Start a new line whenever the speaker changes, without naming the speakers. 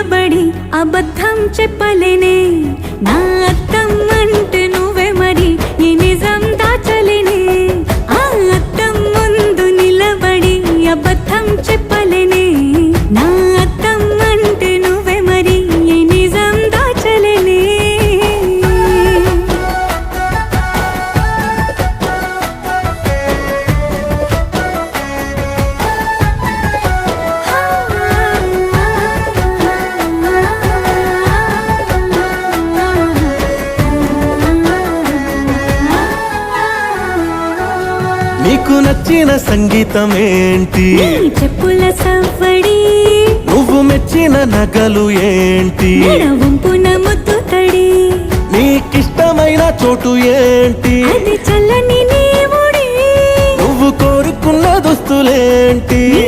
నిలబడి అబద్ధం చెప్పలేనే నా అద్దం అంటే నువ్వే మరి ఈ నిజం దాచలేనే ఆ అద్దం ముందు నిలబడి అబద్ధం చెప్పలేనే నా అద్దం అంటే నువ్వే మరి ఈ నిజం దాచలేనే
నీకు నచ్చిన సంగీతం ఏంటి
నీ చెప్పుల సవ్వడి
నువ్వు మెచ్చిన నగలు ఏంటి
వంపున ముద్దు తడి
నీకిష్టమైన చోటు ఏంటి
అది చల్లని నీ ఒడి
నువ్వు కోరుకున్న దుస్తులేంటి
నీ